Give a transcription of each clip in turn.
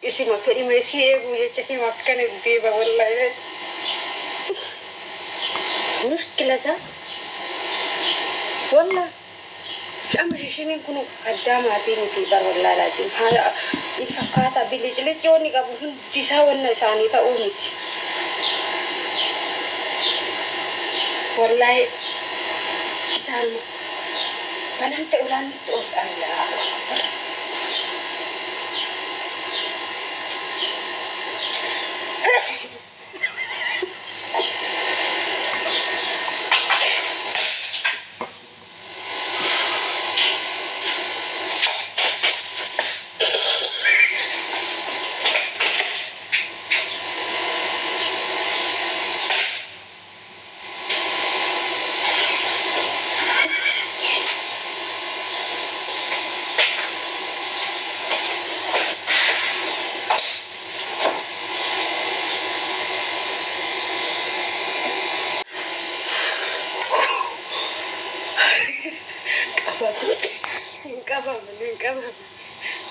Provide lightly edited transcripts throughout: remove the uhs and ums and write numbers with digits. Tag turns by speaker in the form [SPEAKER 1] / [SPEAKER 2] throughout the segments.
[SPEAKER 1] اسمه فري ميسي ويجتي ما كان الديبة والله مشكلة صح والله أما شيء يكونوا قداماتي متيبر والله لازم هذا الفقاطة باللي جلت جوني قبلهم تساوي ثاني تأومتي والله سالم بنانت أولان تقول الله أكبر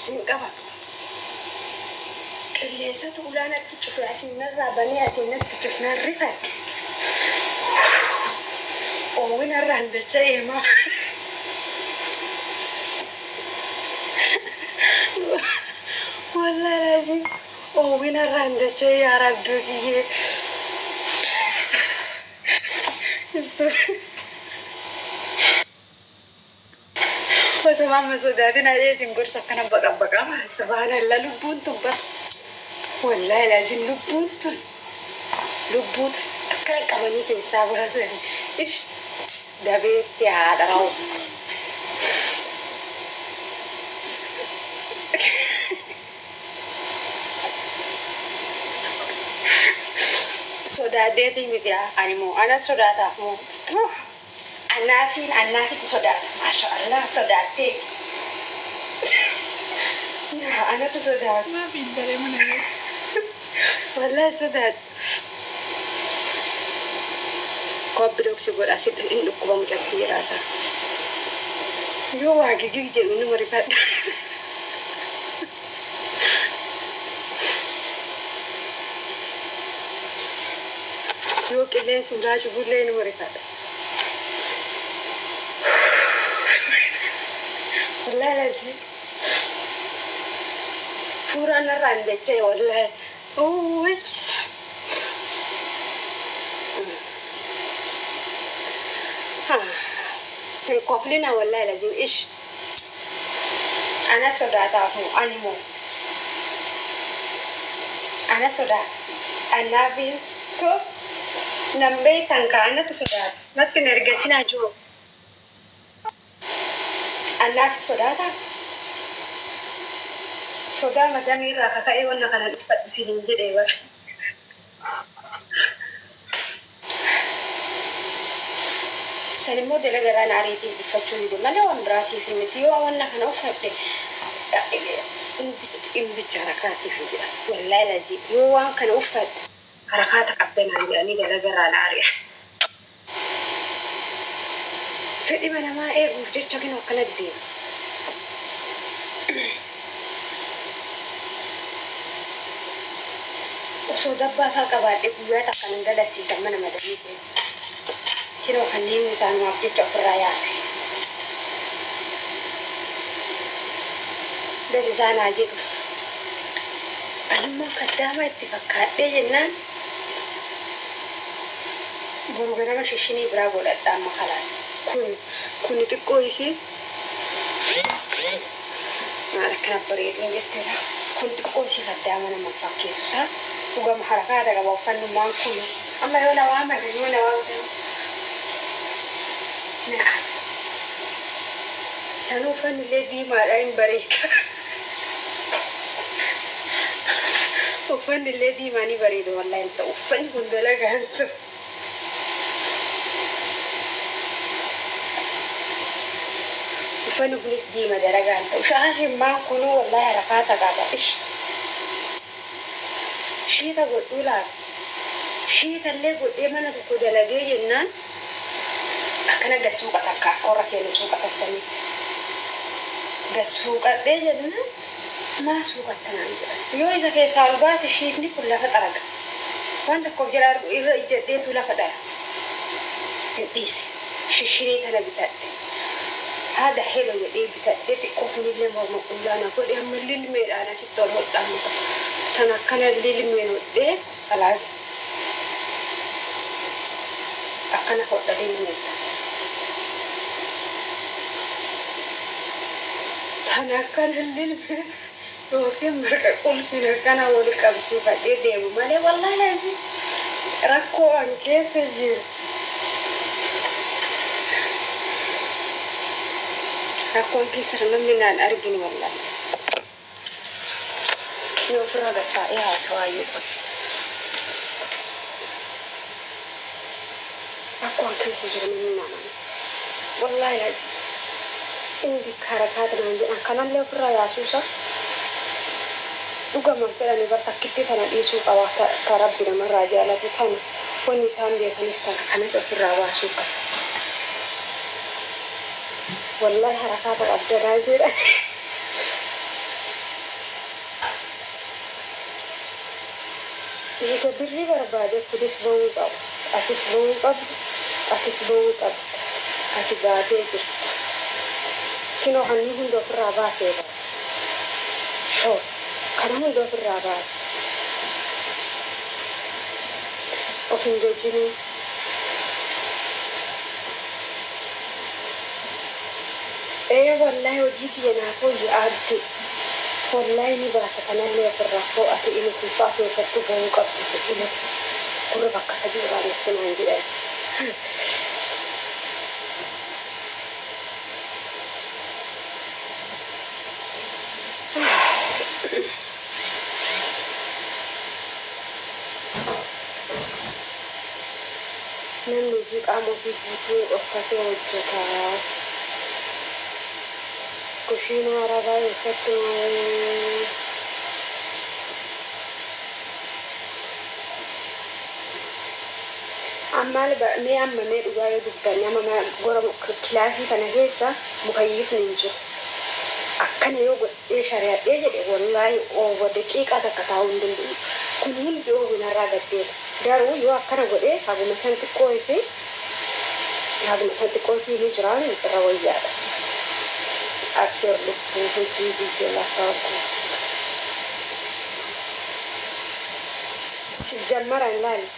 [SPEAKER 1] انقبض اللي ستقولنا تشوف عشان الرابني عشان تشوفنا الرفات وين الرهند الشيء ما والله لازم وين الرهند الشيء يا ربي وسمع مسوداتنا ليش نقول سكنا بقى سبحان الله لبون تبر والله لازم لبون كل كماني كيسابها سن إيش ده بيتي هذا راو سوداتي متيا أنيمو أنا سوداتا مو أنا في سودات ما شاء الله سوداتي أنا في سودات
[SPEAKER 2] ما في الدري من
[SPEAKER 1] والله سودات كوبلوك سيقول أشيد إنه كوبا مجبتي راسا يو واقعي جيجي إنه مريفات يو كلين سمراج وفولي إنه مريفات والله لازم فورانا راندتش والله اوه القفلنا والله لازم ايش انا صدعت انيمو انا صدعت انا بنتو نمبي تنكا انا صدعت ما تنرجعتنا جو أنا في سوداتا سودا مدامي راكا كأي وانا كان الفت بسيلين جدي ور سلمو دلنا جران عريتي بفتشوني دم أنا وامراتي في متيو وانا كان أفت إندي حركات نحجي والله لازم يوان كان أفت حركات عبدنا يعني دلنا جران عريح فدي mana ma وجدت كنا كندي وصدبا كبار إبويا تكلم دلا سيسا mana مدني بس كنا خليني إنسان ما بجيت أفرّاياسي بس إنسان عجيب أنا ما قدامه اتفاقات جنان بروجرا ما شيشني برافو لا دام خلاص كن تقويسي ما ركنا بريد من جتة كنت تقويسي قدام أنا ما فكيسو سا وقام حركات أبغى فن ما كله أما يونا وامه يونا وامه نعم سنوفن الذي ما رأين بريد وفن الذي ماني بريد والله أنت وفن كندلك أنت وفن بلس دي ما درجة أنت وشاهد ما كنوا والله حركاتك على إيش شيء تقول لك شيء تلقي قد ما نتقول لك جنان akkana gasuuqa takka qorra keenya suuqa tassanii gasuuqa jedhana maa suuqattanaan jedhan yoo isa keessaa ol baase shiitni kun lafa xaraga waan tokkoof jala argu irra ijjadheetu lafa dhaya hin dhiise shishirii tana bitadhe haadha helo jedhee bitadhe xiqqoo kunillee morma qullaana godhe amma lilmeedhaan asitti ol hodhamu tan akkana lilmeen hodhee alaas akkana hodha lilmeetta tan akkana lilmeen yookiin marqa qulfina akkana wal qabsiifadhee deemu malee wallaahi laasi rakkoo an keessa jiru rakkoon keessa namni naan arginu wallaahi yoo ofirra gataa'ee haasawaayyuu rakkoon keessa jiru namni naan wallaahi laasi inni karakaata naan jedhan kanallee ofirraa yaasuusa dhugaman fedhanii bartakkitti tana dhiisuu qaba ta rabbi namarraa jaalatu tana wanni isaan beekanis tana kanas ofirraa baasuu qaba wallahi harakaata qabdanaa jedhan eega birrii barbaade kunis ba'uu qabu atis ba'uu qabdu atis ba'uu qabda ati baatee jirta kinoo hanni hunda ofirraa baasee bara shoo kana hunda ofirraa baase of hin jejjinuu wallahi hojii kiyya naafoo yaadde wallahi ni baasa kanallee ofirraa koo ati inni tuufaa keessatti ba'uu qabdi jedhina gurra bakka sadii irraanitti naan jedhan namni hojii qaama ofii guutuu uffatee hojjetaa kushiina arabaa keessatti ammaal mee amma mee dhugaa yoo dubbanne amma gora kilaasii kana keessa mukayyifni hin jiru akkana yoo godhee shari'adhee jedhe wallaahi ooba daqiiqaa takka taa'uu hin danda'u kun hundi oobinarraa gaddeera garuu yoo akkana godhee haguma san xiqqoo ni jiraan irra wayyaadha abshir lubbuu hojii biyya lafaa kun si jammaran laali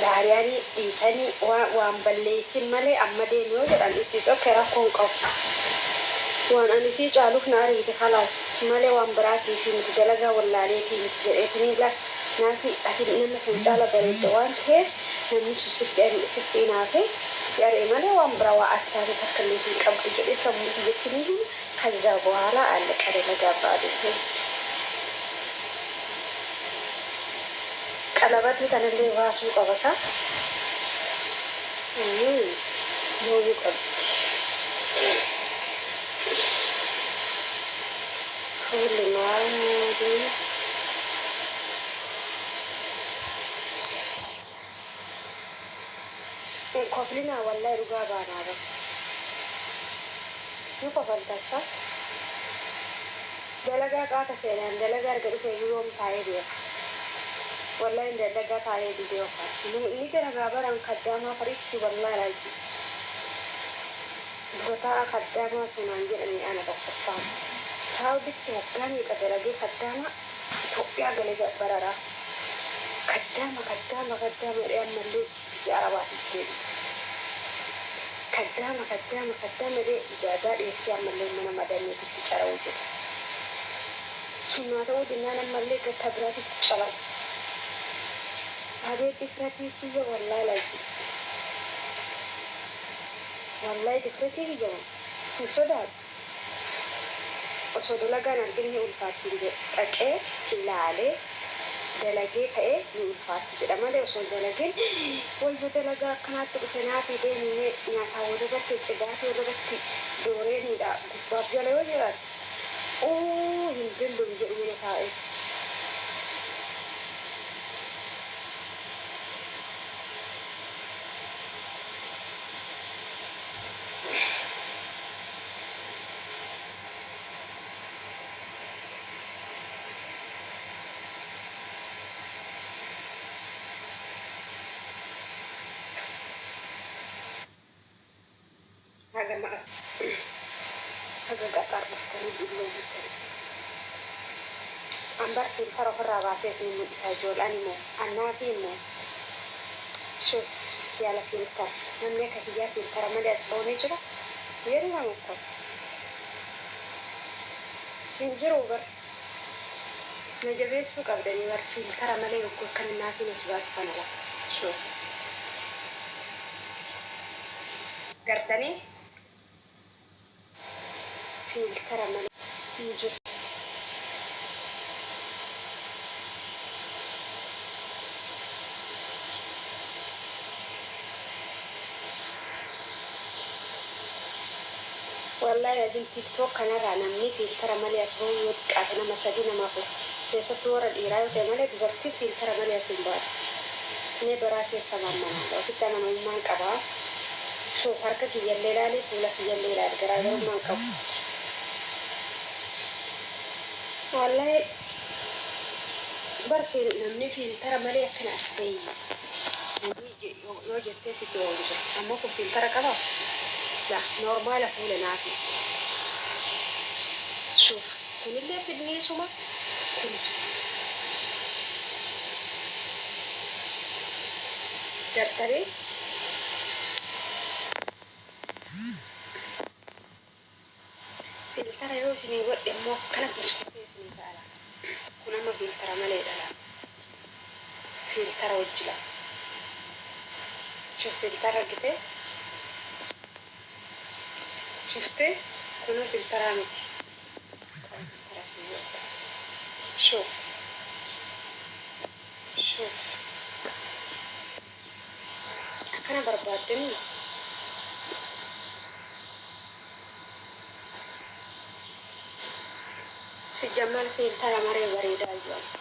[SPEAKER 1] gaariyaanii dhiisanii waan balleessin malee amma deemu yoo jedhan itti sokke rakkoon qabu waan ani sii caaluuf na ariite kalaas malee waan biraatii fi miti dalagaa wallaaleetii miti jedheetanii naafi ati nama san caala bareedda waan ta'eef namni sun sitti naafe si aree malee waan biraa waa ati taate takka illee hin qabdu jedhee sammuu biyyattanii ከዛ በኋላ አለቀ ለጋባዱ ቴስት ቀለበት ተነለ ዋሱ ቀበሳ ሞዩ ቀብች ሁሉ ማንዲ ኮፍሊና ወላሂ ሩጋ ባናረ يقفلتاسا دلغا قاتا سيدان دلغا رغدو يوم تاي دي والله ان دلغا تاي دي دي وقت ني دلغا بران قداما فريستي والله لازم دوتا قداما سنان جرني انا بقفا ساودي توغاني قدلغي قداما ኢትዮጵያ ገለጋ በራራ قداما ያመሉ ጃራባት ይገኝ قدام دي إجازات يسير من مدنية تتجاوز سنة ودنا نملي كتبرات تتجاوز هذه دفرتي فيه والله لازم والله دفرتي فيه وصدق وصدق لقى نرجعني ألفاتي أكيد إلا عليه دلقي كأي ينفاتي لما ده وصل دلقي والبدلقة كانت رفنا في ديني نحاول بس تصدق وبس دورين دا بابجله وجرات هندل بيجي هاي ما هذا قطار مفترض يقولوا مفترض عم برفي الفرق الرابع من ساجول أنيمو أنا فيمو شوف سيالة فلتر نملك هي فلتر ما لي أسبوني جرا يلا مكتب ينجروا بر نجيب سوق أبدني بر فلتر ما لي يقول كان نافي نسبات فنلا شوف قرتني فلتر ما لي ينجر والله لازم تيك توك أنا رانمني فلتر ما لي أسبوع يوقع أنا مساجين ما فوق يسطور الإيران وتملك برتي فلتر ما لي أسبوع ini berhasil teman-teman kalau kita mengangkat apa sofar ke tiga lelaki pula tiga lelaki gara-gara mangkap wallahi berfil namni filter mali akan asbai yo jette situ onjo amma ko filter kaba la normal pula nafi شوف كل اللي في النيس وما كنس جرتري filtara yoo isin godhe immoo kana biskutee isin taala kun amma filtara malee dhala filtara wajjila شوف filtara gite شفته كله filtara miti filtara سيء شوف شوف أنا بربادني سجمال filtara مري بريد الجوال